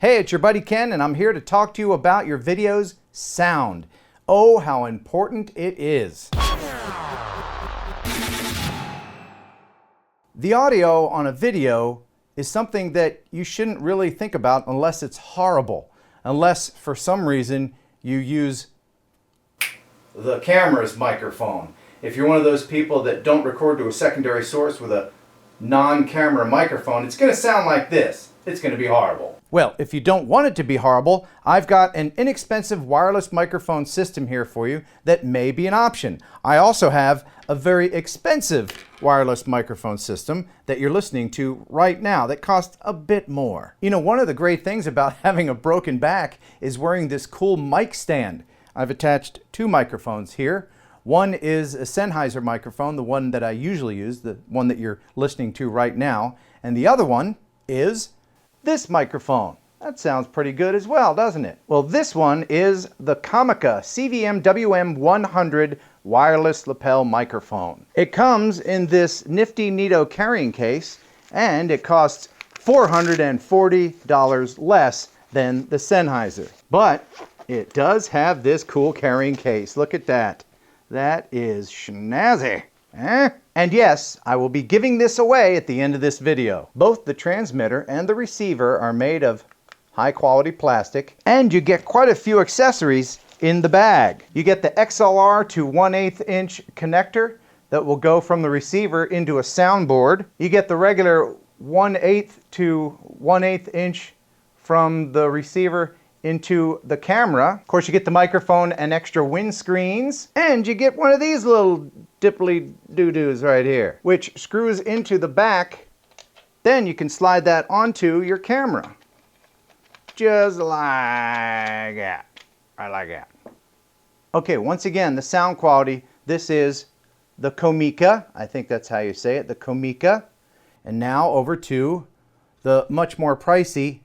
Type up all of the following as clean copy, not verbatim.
Hey, it's your buddy Ken, and I'm here to talk to you about your video's sound. Oh, how important it is. The audio on a video is something that you shouldn't really think about unless it's horrible, unless for some reason you use the camera's microphone. If you're one of those people that don't record to a secondary source with a non-camera microphone, it's going to sound like this. It's going to be horrible. Well, if you don't want it to be horrible, I've got an inexpensive wireless microphone system here for you that may be an option. I also have a very expensive wireless microphone system that you're listening to right now that costs a bit more. You know, one of the great things about having a broken back is wearing this cool mic stand. I've attached two microphones here. One is a Sennheiser microphone, the one that I usually use, the one that you're listening to right now, and the other one is this microphone. That sounds pretty good as well, doesn't it? Well, this one is the Comica CVM WM100 wireless lapel microphone. It comes in this nifty neato carrying case, and it costs $440 less than the Sennheiser. But it does have this cool carrying case. Look at that. That is snazzy. Eh? And yes, I will be giving this away at the end of this video. Both the transmitter and the receiver are made of high quality plastic, and you get quite a few accessories in the bag. You get the XLR to 1/8 inch connector that will go from the receiver into a soundboard. You get the regular 1/8 to 1/8 inch from the receiver into the camera. Of course, you get the microphone and extra windscreens, and you get one of these little dipply doo-doos right here, which screws into the back. Then you can slide that onto your camera. Just like that. Right like that. Okay, once again, the sound quality. This is the Comica. I think that's how you say it, the Comica. And now over to the much more pricey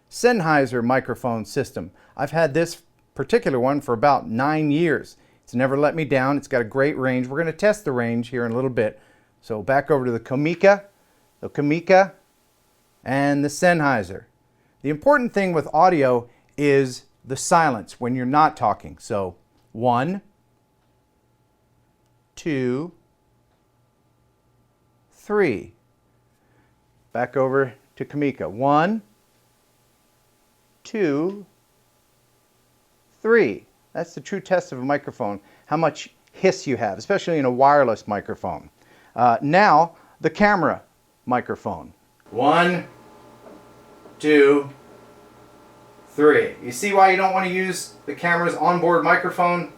Sennheiser microphone system. I've had this particular one for about 9 years. It's never let me down. It's got a great range. We're going to test the range here in a little bit. So back over to the Comica, and the Sennheiser. The important thing with audio is the silence when you're not talking. So 1, 2, 3. Back over to Comica. 1, 2, 3. That's the true test of a microphone, how much hiss you have, especially in a wireless microphone. Now, the camera microphone. 1, 2, 3. You see why you don't want to use the camera's onboard microphone?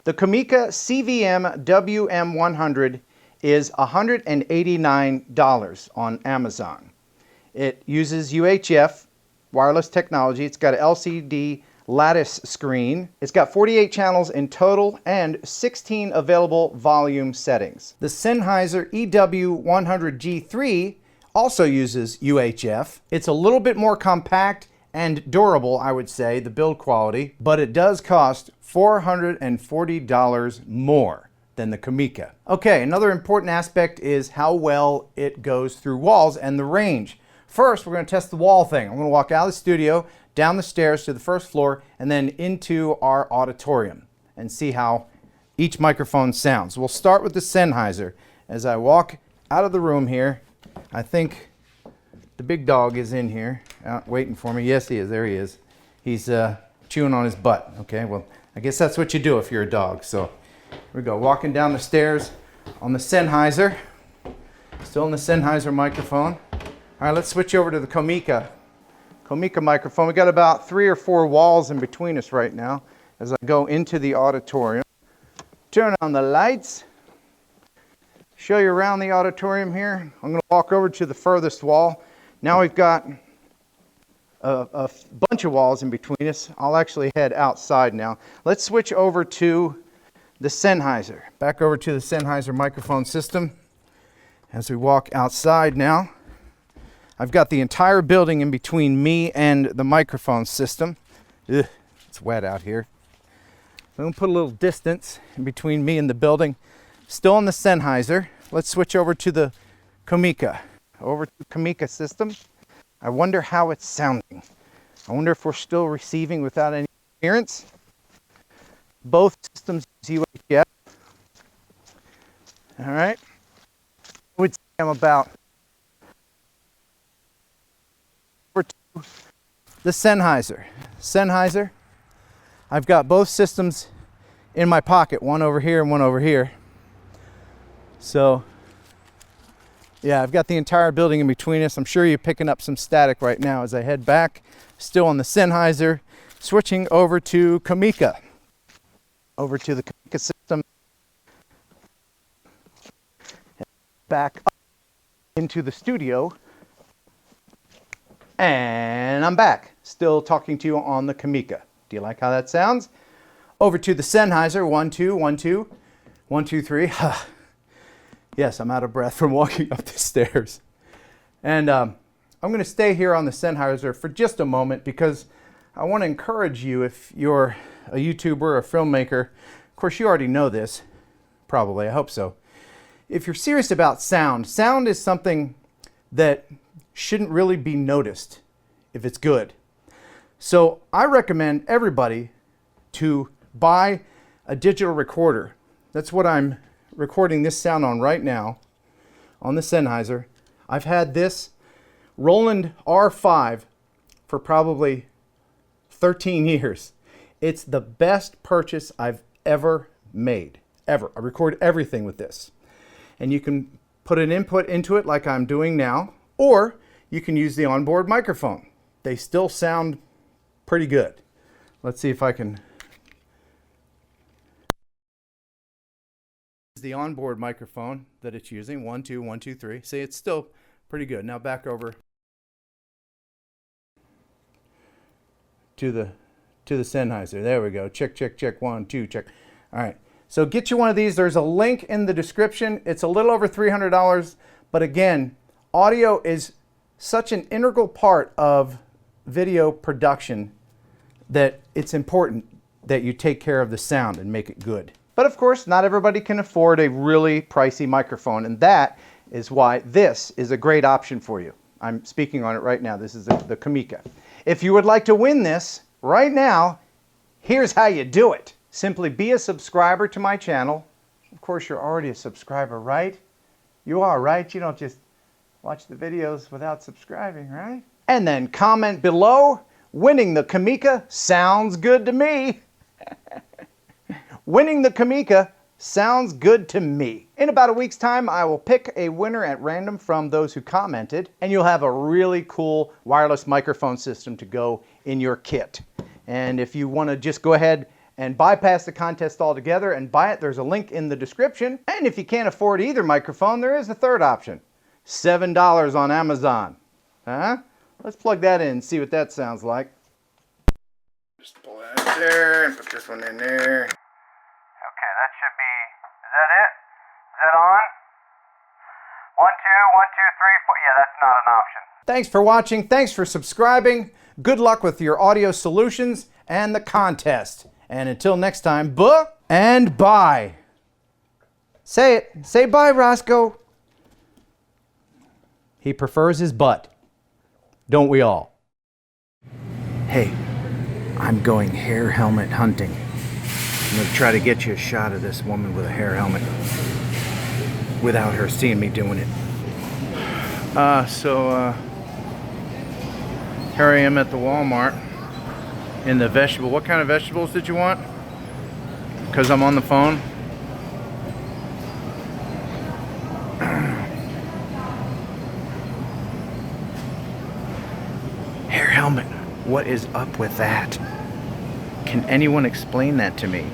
The Comica CVM WM100 is $189 on Amazon. It uses UHF wireless technology. It's got an LCD lattice screen. It's got 48 channels in total and 16 available volume settings. The Sennheiser EW100G3 also uses UHF. It's a little bit more compact and durable, I would say, the build quality, but it does cost $440 more than the Comica. Okay, another important aspect is how well it goes through walls and the range. First, we're going to test the wall thing. I'm going to walk out of the studio, down the stairs to the first floor, and then into our auditorium and see how each microphone sounds. We'll start with the Sennheiser. As I walk out of the room here, I think the big dog is in here, out waiting for me. Yes, he is. There he is. He's chewing on his butt. Okay, well, I guess that's what you do if you're a dog. So here we go, walking down the stairs on the Sennheiser. Still in the Sennheiser microphone. All right, let's switch over to the Comica microphone. We got about 3 or 4 walls in between us right now as I go into the auditorium. Turn on the lights. Show you around the auditorium here. I'm going to walk over to the furthest wall. Now we've got a bunch of walls in between us. I'll actually head outside now. Let's switch over to the Sennheiser. Back over to the Sennheiser microphone system. As we walk outside now, I've got the entire building in between me and the microphone system. Ugh, it's wet out here. I'm going to put a little distance in between me and the building. Still on the Sennheiser. Let's switch over to the Comica. Over to the Comica system. I wonder how it's sounding. I wonder if we're still receiving without any interference. Both systems use UHF. All right. I would say I'm about over to the Sennheiser. Sennheiser. I've got both systems in my pocket, one over here and one over here. So, yeah, I've got the entire building in between us. I'm sure you're picking up some static right now as I head back. Still on the Sennheiser, switching over to Kamika. Over to the Kamika system. Back up into the studio. And I'm back. Still talking to you on the Kamika. Do you like how that sounds? Over to the Sennheiser. 1, 2, 1, 2, 1, 2, 3. Yes, I'm out of breath from walking up the stairs. And I'm going to stay here on the Sennheiser for just a moment because I want to encourage you, if you're a YouTuber or a filmmaker, of course you already know this, probably, I hope so. If you're serious about sound, sound is something that shouldn't really be noticed if it's good. So I recommend everybody to buy a digital recorder. That's what I'm recording this sound on right now on the Sennheiser. I've had this Roland R5 for probably 13 years. It's the best purchase I've ever made, ever. I record everything with this. And you can put an input into it like I'm doing now, or you can use the onboard microphone. They still sound pretty good. Let's see if I can. The onboard microphone that it's using. 1, 2, 1, 2, 3. See, it's still pretty good. Now back over to the Sennheiser. There we go. Check, check, check. 1, 2, check. All right. So get you one of these. There's a link in the description. It's a little over $300, but again, audio is such an integral part of video production that it's important that you take care of the sound and make it good. But of course, not everybody can afford a really pricey microphone, and that is why this is a great option for you. I'm speaking on it right now. This is the Kamika. If you would like to win this right now, here's how you do it. Simply be a subscriber to my channel. Of course, you're already a subscriber, right? You are, right? You don't just watch the videos without subscribing, right? And then comment below, winning the Kamika sounds good to me. Winning the Kamika sounds good to me. In about a week's time, I will pick a winner at random from those who commented, and you'll have a really cool wireless microphone system to go in your kit. And if you want to just go ahead and bypass the contest altogether and buy it, there's a link in the description. And if you can't afford either microphone, there is a third option. $7 on Amazon. Huh? Let's plug that in and see what that sounds like. Just pull that out there and put this one in there. Okay, that should be, is that it? Is that on? 1, 2, 1, 2, 3, 4. Yeah, that's not an option. Thanks for watching. Thanks for subscribing. Good luck with your audio solutions and the contest. And until next time, buh and bye. Say it. Say bye, Roscoe. He prefers his butt. Don't we all? Hey, I'm going hair helmet hunting. I'm going to try to get you a shot of this woman with a hair helmet without her seeing me doing it. Here I am at the Walmart in the vegetable. What kind of vegetables did you want? Because I'm on the phone. Hair helmet. What is up with that? Can anyone explain that to me?